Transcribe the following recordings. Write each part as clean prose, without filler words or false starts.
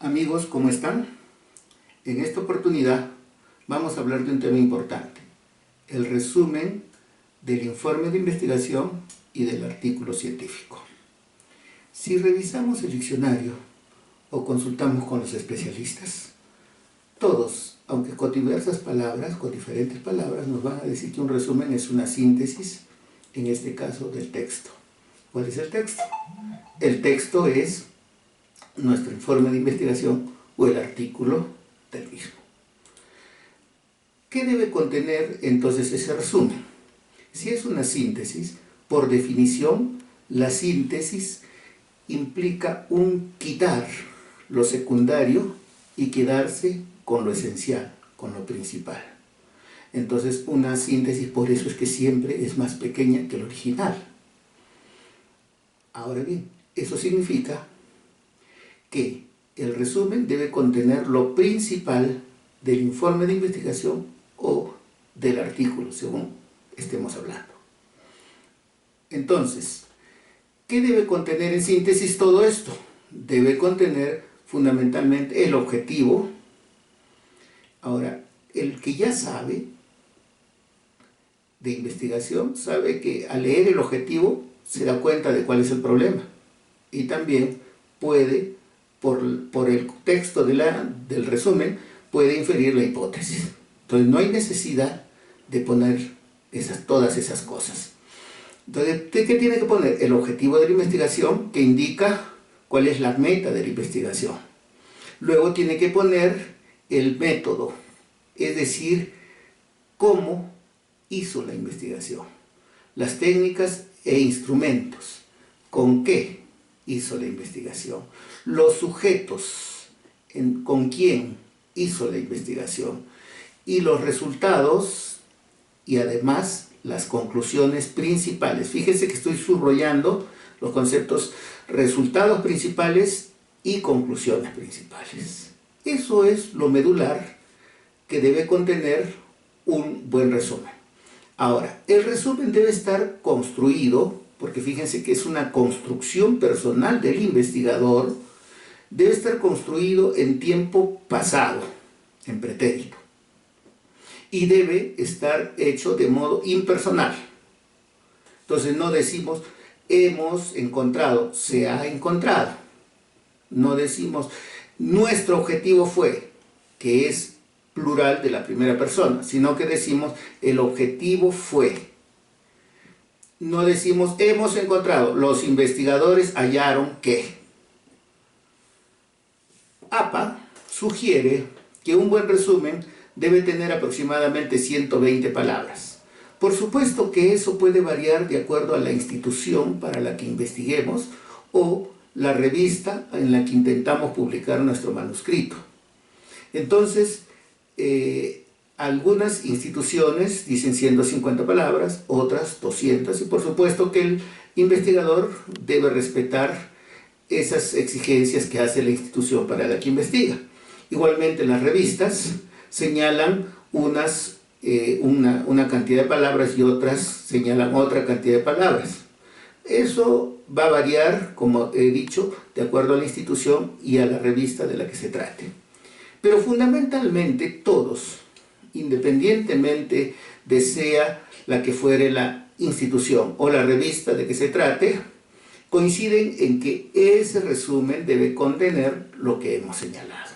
Amigos, ¿cómo están? En esta oportunidad vamos a hablar de un tema importante, el resumen del informe de investigación y del artículo científico. Si revisamos el diccionario o consultamos con los especialistas, todos, aunque con diferentes palabras, nos van a decir que un resumen es una síntesis, en este caso del texto. ¿Cuál es el texto? El texto es nuestro informe de investigación o el artículo del mismo. ¿Qué debe contener entonces ese resumen? Si es una síntesis, por definición, la síntesis implica un quitar lo secundario y quedarse con lo esencial, con lo principal. Entonces, una síntesis, por eso es que siempre es más pequeña que el original. Ahora bien, eso significa que el resumen debe contener lo principal del informe de investigación o del artículo, según estemos hablando. Entonces, ¿qué debe contener en síntesis todo esto? Debe contener fundamentalmente el objetivo. Ahora, el que ya sabe de investigación sabe que al leer el objetivo se da cuenta de cuál es el problema y también puede, por el texto del resumen, puede inferir la hipótesis. Entonces no hay necesidad de poner todas esas cosas. Entonces, ¿qué tiene que poner? El objetivo de la investigación, que indica cuál es la meta de la investigación. Luego tiene que poner el método, es decir, cómo hizo la investigación, las técnicas e instrumentos, con qué hizo la investigación, los sujetos, con quién hizo la investigación, y los resultados, y además las conclusiones principales. Fíjense que estoy subrayando los conceptos resultados principales y conclusiones principales. Eso es lo medular que debe contener un buen resumen. Ahora, el resumen debe estar construido, porque fíjense que es una construcción personal del investigador, debe estar construido en tiempo pasado, en pretérito, y debe estar hecho de modo impersonal. Entonces no decimos hemos encontrado, se ha encontrado. No decimos nuestro objetivo fue, que es plural de la primera persona, sino que decimos el objetivo fue. No decimos hemos encontrado, los investigadores hallaron que. APA sugiere que un buen resumen debe tener aproximadamente 120 palabras. Por supuesto que eso puede variar de acuerdo a la institución para la que investiguemos o la revista en la que intentamos publicar nuestro manuscrito. Entonces, algunas instituciones dicen 150 palabras, otras 200, y por supuesto que el investigador debe respetar esas exigencias que hace la institución para la que investiga. Igualmente las revistas señalan una cantidad de palabras y otras señalan otra cantidad de palabras. Eso va a variar, como he dicho, de acuerdo a la institución y a la revista de la que se trate. Pero fundamentalmente todos, independientemente de sea la que fuere la institución o la revista de que se trate, coinciden en que ese resumen debe contener lo que hemos señalado.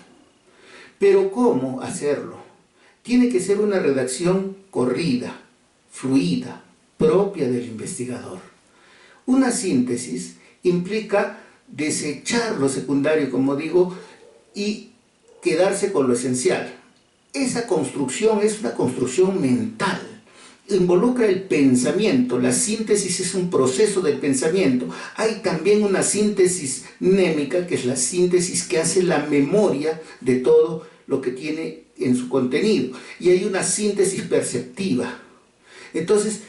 Pero ¿cómo hacerlo? Tiene que ser una redacción corrida, fluida, propia del investigador. Una síntesis implica desechar lo secundario, como digo, y quedarse con lo esencial. Esa construcción es una construcción mental, involucra el pensamiento. La síntesis es un proceso del pensamiento. Hay también una síntesis mnémica, que es la síntesis que hace la memoria de todo lo que tiene en su contenido, y hay una síntesis perceptiva. Entonces,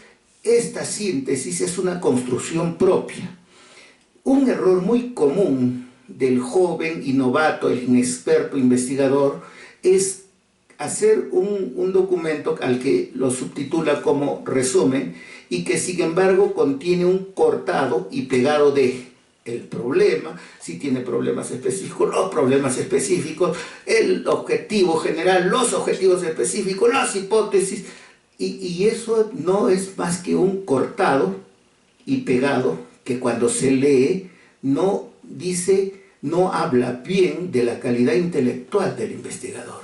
esta síntesis es una construcción propia. Un error muy común del joven y novato, el inexperto investigador, es hacer un documento al que lo subtitula como resumen y que sin embargo contiene un cortado y pegado de. el problema, si tiene problemas específicos, los problemas específicos, el objetivo general, los objetivos específicos, las hipótesis, y eso no es más que un cortado y pegado que cuando se lee no dice, no habla bien de la calidad intelectual del investigador.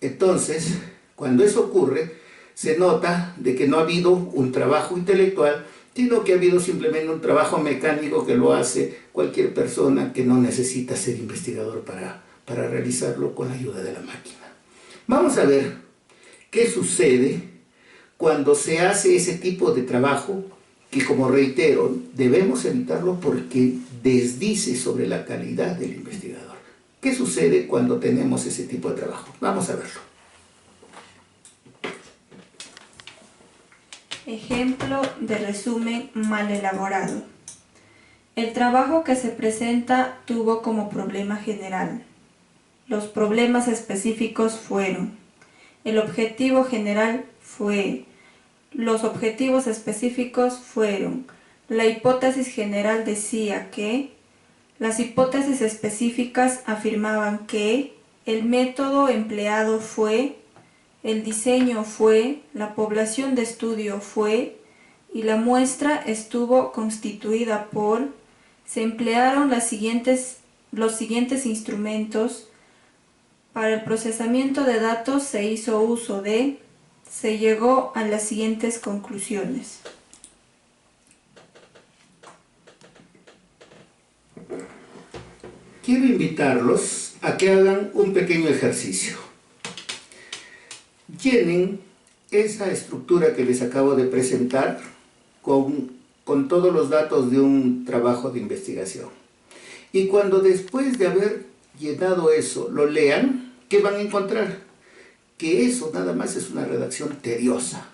Entonces, cuando eso ocurre, se nota de que no ha habido un trabajo intelectual, sino que ha habido simplemente un trabajo mecánico que lo hace cualquier persona que no necesita ser investigador para realizarlo con la ayuda de la máquina. Vamos a ver qué sucede cuando se hace ese tipo de trabajo que, como reitero, debemos evitarlo porque desdice sobre la calidad del investigador. ¿Qué sucede cuando tenemos ese tipo de trabajo? Vamos a verlo. Ejemplo de resumen mal elaborado. El trabajo que se presenta tuvo como problema general. Los problemas específicos fueron: el objetivo general fue, los objetivos específicos fueron, la hipótesis general decía que, las hipótesis específicas afirmaban que, el método empleado fue, el diseño fue, la población de estudio fue, y la muestra estuvo constituida por, se emplearon los siguientes instrumentos, para el procesamiento de datos se hizo uso de, se llegó a las siguientes conclusiones. Quiero invitarlos a que hagan un pequeño ejercicio. Llenen esa estructura que les acabo de presentar con todos los datos de un trabajo de investigación. Y cuando después de haber llenado eso, lo lean, ¿qué van a encontrar? Que eso nada más es una redacción tediosa.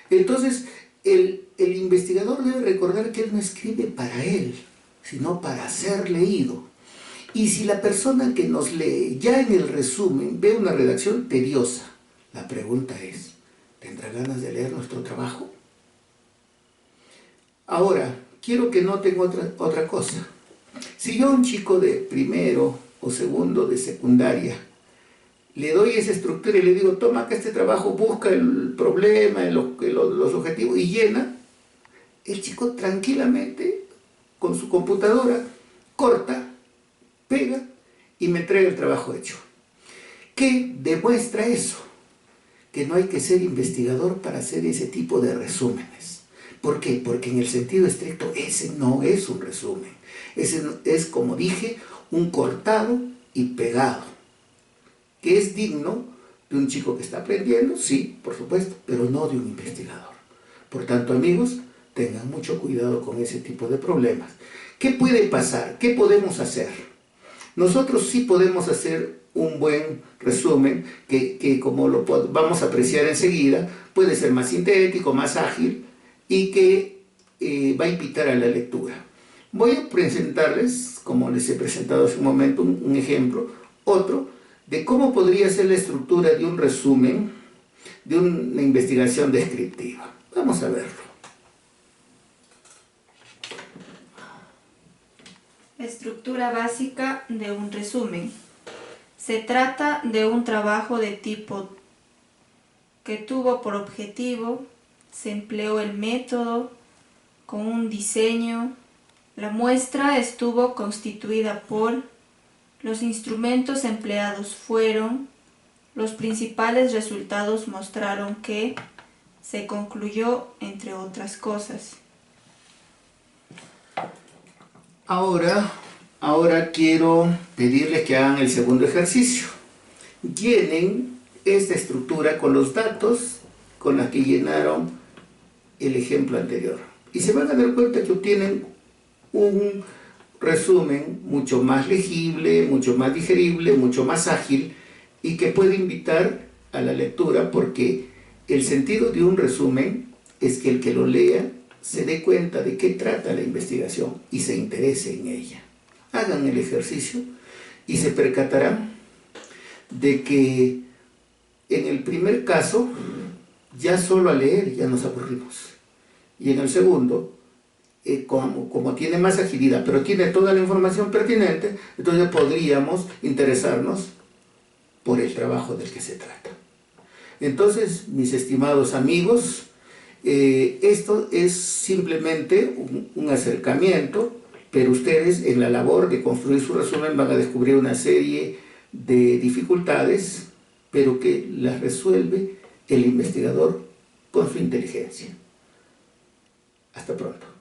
Entonces, el investigador debe recordar que él no escribe para él, sino para ser leído. Y si la persona que nos lee ya en el resumen ve una redacción tediosa, la pregunta es, ¿tendrá ganas de leer nuestro trabajo? Ahora, quiero que noten otra cosa. Si yo a un chico de primero o segundo de secundaria le doy esa estructura y le digo, toma acá este trabajo, busca el problema, los objetivos y llena, el chico tranquilamente con su computadora corta, pega y me entrega el trabajo hecho. ¿Qué demuestra eso? Que no hay que ser investigador para hacer ese tipo de resúmenes. ¿Por qué? Porque en el sentido estricto ese no es un resumen. Ese es, como dije, un cortado y pegado, que es digno de un chico que está aprendiendo, sí, por supuesto, pero no de un investigador. Por tanto, amigos, tengan mucho cuidado con ese tipo de problemas. ¿Qué puede pasar? ¿Qué podemos hacer? Nosotros sí podemos hacer un buen resumen que como lo vamos a apreciar enseguida, puede ser más sintético, más ágil y que va a invitar a la lectura. Voy a presentarles, como les he presentado hace un momento, un ejemplo, otro, de cómo podría ser la estructura de un resumen de una investigación descriptiva. Vamos a verlo. Estructura básica de un resumen. Se trata de un trabajo de tipo que tuvo por objetivo, se empleó el método con un diseño, la muestra estuvo constituida por, los instrumentos empleados fueron, los principales resultados mostraron que, se concluyó, entre otras cosas. Ahora quiero pedirles que hagan el segundo ejercicio. Llenen esta estructura con los datos con los que llenaron el ejemplo anterior. Y se van a dar cuenta que obtienen un resumen mucho más legible, mucho más digerible, mucho más ágil y que puede invitar a la lectura, porque el sentido de un resumen es que el que lo lea se dé cuenta de qué trata la investigación y se interese en ella. Hagan el ejercicio y se percatarán de que en el primer caso ya solo al leer ya nos aburrimos, y en el segundo como tiene más agilidad, pero tiene toda la información pertinente, entonces podríamos interesarnos por el trabajo del que se trata. Entonces, mis estimados amigos, esto es simplemente un acercamiento, pero ustedes en la labor de construir su resumen van a descubrir una serie de dificultades, pero que las resuelve el investigador con su inteligencia. Hasta pronto.